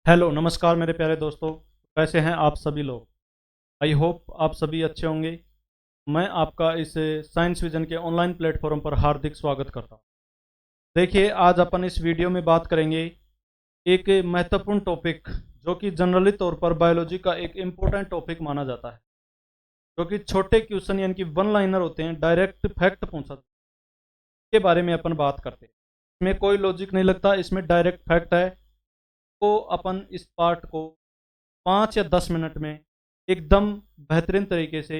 Hello नमस्कार मेरे प्यारे दोस्तों। कैसे हैं आप सभी लोग। आई होप आप सभी अच्छे होंगे। मैं आपका इस साइंस विजन के ऑनलाइन प्लेटफॉर्म पर हार्दिक स्वागत करता हूं। देखिए, आज अपन इस वीडियो में बात करेंगे एक महत्वपूर्ण टॉपिक जो कि जनरली तौर पर बायोलॉजी का एक इम्पोर्टेंट टॉपिक माना जाता है, जो कि छोटे क्वेश्चन यानी कि वन लाइनर होते हैं, डायरेक्ट फैक्ट पूछा के बारे में अपन बात करते हैं। इसमें कोई लॉजिक नहीं लगता, इसमें डायरेक्ट फैक्ट है। तो अपन इस पार्ट को 5 या 10 मिनट में एकदम बेहतरीन तरीके से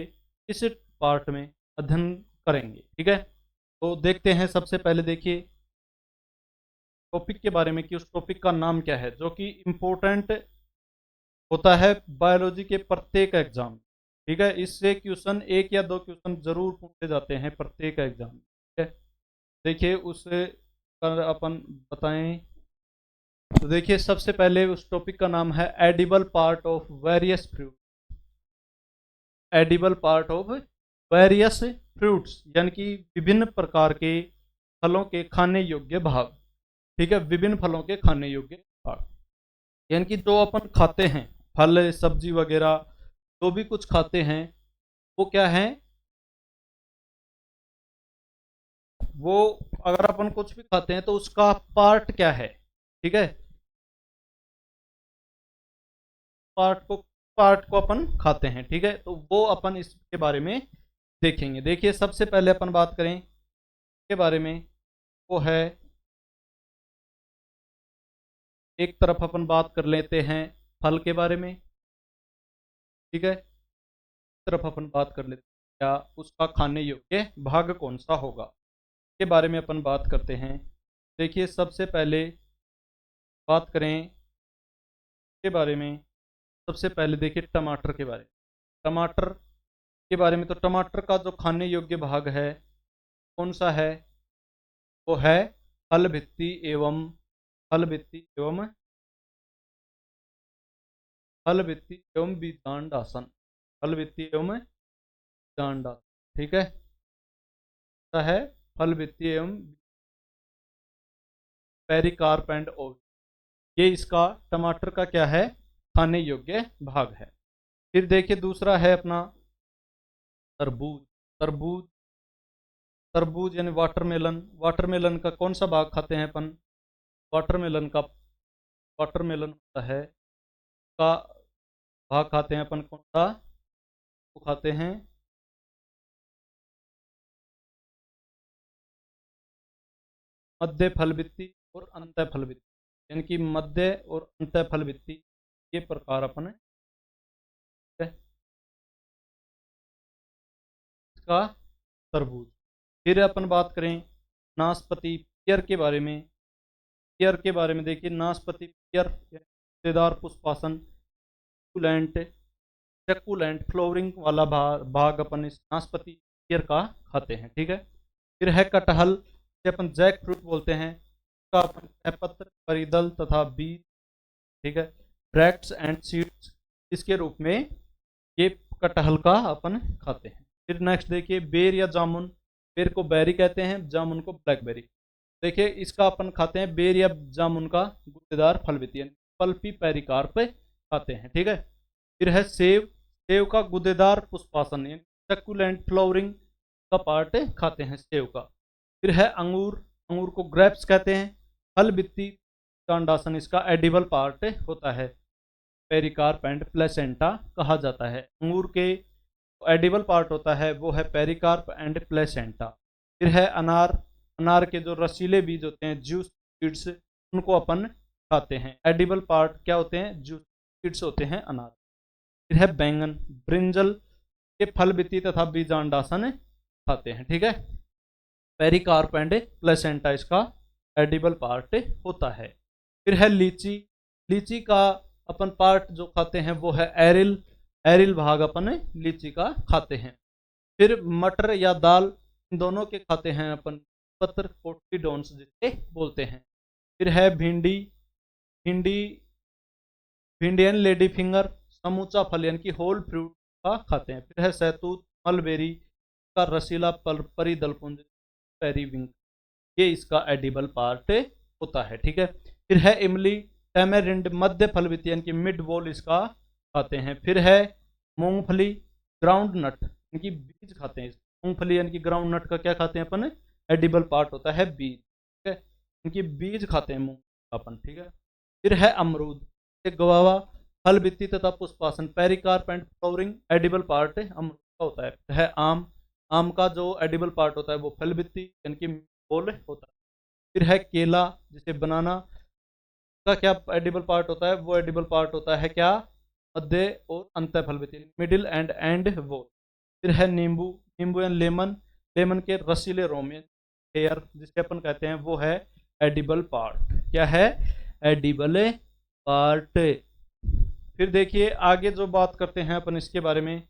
इस पार्ट में अध्ययन करेंगे। ठीक है, तो देखते हैं। सबसे पहले देखिए टॉपिक के बारे में कि उस टॉपिक का नाम क्या है, जो कि इम्पोर्टेंट होता है बायोलॉजी के प्रत्येक एग्जाम। ठीक है, इससे क्वेश्चन एक या दो क्वेश्चन जरूर पूछे जाते हैं प्रत्येक एग्जाम। ठीक है, देखिए उससे पर अपन बताएं। तो देखिए सबसे पहले उस टॉपिक का नाम है edible part of various fruit. Edible part of various fruits यानी कि विभिन्न प्रकार के फलों के खाने योग्य भाग। ठीक है, विभिन्न फलों के खाने योग्य भाग यानी कि जो अपन खाते हैं, फल सब्जी वगैरह जो भी कुछ खाते हैं, वो क्या है, वो अगर अपन कुछ भी खाते हैं तो उसका पार्ट क्या है। ठीक है, पार्ट को अपन खाते हैं। ठीक है, तो वो अपन इसके बारे में देखेंगे। देखिए सबसे पहले अपन बात करें के बारे में, वो है, एक तरफ अपन बात कर लेते हैं फल के बारे में। ठीक है, एक तरफ अपन बात कर लेते हैं क्या उसका खाने योग्य भाग कौन सा होगा, के बारे में अपन बात करते हैं। देखिए सबसे पहले बात करें के बारे में, सबसे पहले देखिए टमाटर के बारे में। टमाटर के बारे में, तो टमाटर का जो खाने योग्य भाग है कौन सा है, वो है फल भित्ति एवं फल भित्ति एवं फल भित्ति एवं बीजांडासन। फल भित्ति एवं बीजांडासन। ठीक है, ऐसा है फल भित्ति एवं पेरिकार्प एंड ओव, ये इसका टमाटर का क्या है, खाने योग्य भाग है। फिर देखिए दूसरा है अपना तरबूज। तरबूज तरबूज यानी वाटरमेलन। वाटरमेलन का कौन सा भाग खाते हैं अपन, वाटरमेलन का, वाटरमेलन होता है का भाग खाते हैं अपन कौन सा, वो खाते हैं मध्य फलवृत्ति और अंत फलवृत्ति, यानी कि मध्य और अंत फलवृत्ति, ये प्रकार अपन इसका तरबूज। फिर अपन बात करें नाशपाती पियर के बारे में। पियर के बारे में देखिए, नाशपाती पियर गूदेदार पुष्पासन सुकुलेंट, चक्कुलेंट फ्लोवरिंग वाला भाग अपन इस नाशपाती पियर का खाते हैं। ठीक है, फिर है कटहल, जिसे अपन जैक फ्रूट बोलते हैं, उसका अपन पत्र परिदल तथा बीज, ठीक है, ब्रैक्ट्स एंड सीड्स, इसके रूप में ये कटहल का अपन खाते हैं। फिर नेक्स्ट देखिए बेर या जामुन। बेर को बेरी कहते हैं, जामुन को ब्लैकबेरी। देखिए इसका अपन खाते हैं बेर या जामुन का गूदेदार फल वित्तीय पल्पी पेरिकार्प खाते हैं। ठीक है, फिर है सेव। सेव का गूदेदार पुष्पासन यानी सक्यूलेंट फ्लावरिंग का पार्ट खाते हैं सेव का। फिर है अंगूर। अंगूर को ग्रेप्स कहते हैं। फल वित्ती कांडासन इसका एडिबल पार्ट होता है, पेरिकार्प एंड प्लेसेंटा कहा जाता है। अंगूर के एडिबल पार्ट होता है वो है पेरिकार्प एंड प्लेसेंटा। फिर है अनार। अनार के जो रसीले बीज होते हैं, जूस सीड्स, उनको अपन खाते हैं। एडिबल पार्ट क्या होते हैं, जूस सीड्स होते हैं अनार। फिर है बैंगन। ब्रिंजल के फल वित्ती तथा बीजांडासन खाते हैं। ठीक है, पेरिकार्प एंड प्लेसेंटा इसका एडिबल पार्ट होता है। फिर है लीची। लीची का अपन पार्ट जो खाते हैं वो है एरिल। एरिल भाग अपन लीची का खाते हैं। फिर मटर या दाल, इन दोनों के खाते हैं अपन पत्र कोटिडोन्स जिसे बोलते हैं। फिर है भिंडी। भिंडी भिंडियन लेडी फिंगर, समूचा फल यानी कि होल फ्रूट का खाते हैं। फिर है सैतूत मलबेरी का रसीला परिदल पुंज पेरीविंक, ये इसका एडिबल पार्ट होता है। ठीक है, फिर है इमली। टैमेरिंड मध्य फल वित्ती यानी कि मिड वॉल इसका खाते हैं। फिर है मूंगफली, ग्राउंड नट इनकी बीज खाते हैं। मूंगफली यानी कि ग्राउंड नट का क्या खाते हैं अपन, एडिबल पार्ट होता है बीज, ठीक है, इनकी बीज खाते हैं मूंग अपन, ठीक है। फिर है अमरूद, गवावा, फल वित्ती तथा पुष्पासन, pericarp and flowering edible part अमरूद का होता है। फिर है आम, आम का जो एडिबल पार्ट होता है वो फल वित्ती यानी कि बोल होता है। फिर है केला, जिसे बनाना का क्या एडिबल पार्ट होता है, वो एडिबल पार्ट होता है क्या, मध्य और अंत फल वित्ती, मिडिल एंड वो। फिर है नींबू, नींबू एंड लेमन, लेमन के रसीले रोम हेयर जिसे अपन कहते हैं वो है एडिबल पार्ट, क्या है, एडिबल पार्ट। फिर देखिए आगे जो बात करते हैं अपन इसके बारे में,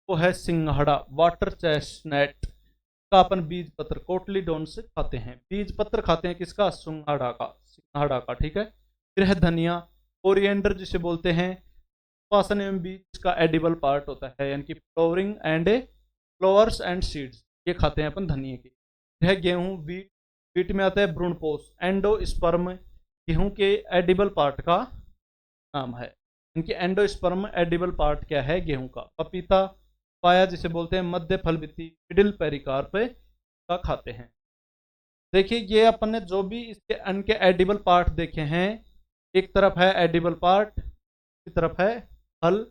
वो है सिंघाड़ा, वाटर चेस्टनट का अपन बीज पत्र कोटलीडोन से खाते हैं, बीज पत्र खाते हैं किसका, सिंघाड़ा का, ठीक है। फिर है धनिया, ओरिएंडर जिसे बोलते हैं, पासन एवं बीज का एडिबल पार्ट होता है यानी कि फ्लावर्स एंड सीड्स, ये खाते हैं अपन धनिया की। फिर है गेहूं, वीट, वीट में आता है भ्रूणपोष, एंडोस्पर्म गेहूं के एडिबल पार्ट का नाम है, इनकी एंडोस्पर्म एडिबल पार्ट क्या है, गेहूं का। पपीता, पाया जिसे बोलते हैं मध्य फल वित्ती, मिडिल पेरिकार्प का खाते हैं। देखिए ये अपन ने जो भी इसके इनके एडिबल पार्ट देखे हैं, एक तरफ है एडिबल पार्ट, दूसरी तरफ है फल,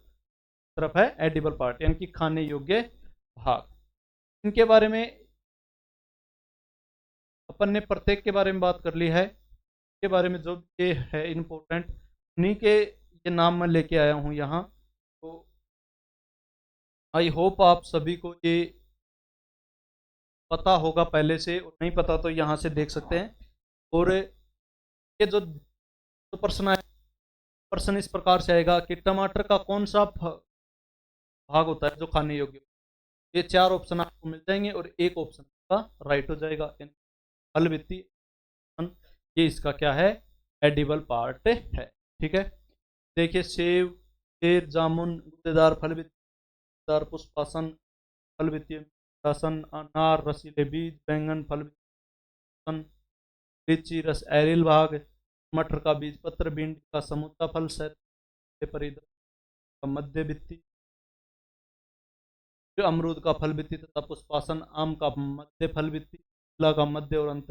तरफ है एडिबल पार्ट यानी कि खाने योग्य भाग। इनके बारे में अपन ने प्रत्येक के बारे में बात कर ली है, के बारे में जो ये है इम्पोर्टेंट उन्हीं के ये नाम मैं लेके आया हूँ यहाँ। तो आई होप आप सभी को ये पता होगा पहले से, और नहीं पता तो यहाँ से देख सकते हैं। और ये जो प्रश्न है, प्रश्न इस प्रकार से आएगा कि टमाटर का कौन सा भाग होता है जो खाने योग्य, ये चार ऑप्शन आपको मिल जाएंगे और एक ऑप्शन का राइट हो जाएगा, फल वित्ती, ये इसका क्या है, एडिबल पार्ट है, ठीक है। देखिए सेब, बेर, जामुन गूदेदार फल वित्ती, पुष्पासन फल वित्तीय, शासन, अनार रसीले बीज, बैंगन फल वित्तीय, लीची रस एरिल भाग, मटर का बीज पत्र, भिंडी का समूचा फल, परिदर का मध्य वित्ती, अमरूद का फल वित्ती तथा पुष्पासन, आम का मध्य फल वित्ती, केला का मध्य और अंत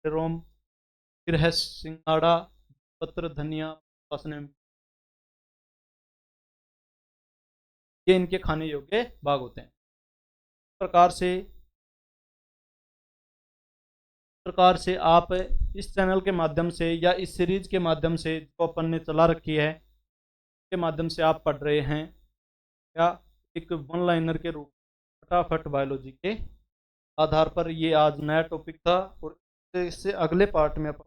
रोम। फिर है सिंघाड़ा, पत्र, धनिया, पुष्पासन, ये इनके खाने योग्य भाग होते हैं। प्रकार से आप इस चैनल के माध्यम से या इस सीरीज के माध्यम से जो अपन ने चला रखी है के माध्यम से आप पढ़ रहे हैं, या एक वन लाइनर के रूप फटाफट बायोलॉजी के आधार पर ये आज नया टॉपिक था। और इससे अगले पार्ट में अपन,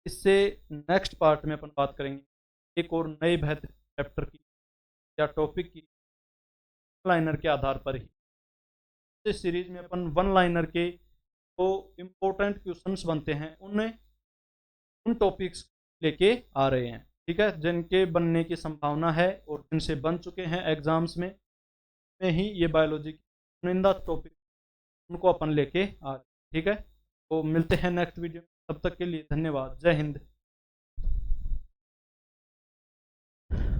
इससे नेक्स्ट पार्ट में अपन बात करेंगे एक और नए बेहतर चैप्टर की या टॉपिक की, लाइनर के आधार पर ही। इस सीरीज में अपन वन लाइनर के जो इम्पोर्टेंट क्वेश्चंस बनते हैं उन टॉपिक्स लेके आ रहे हैं, ठीक है, जिनके बनने की संभावना है और जिनसे बन चुके हैं एग्जाम्स में ही ये बायोलॉजी की चुनिंदा टॉपिक उनको अपन लेके आ रहे हैं, ठीक है। तो मिलते हैं नेक्स्ट वीडियो, तब तक के लिए धन्यवाद, जय हिंद।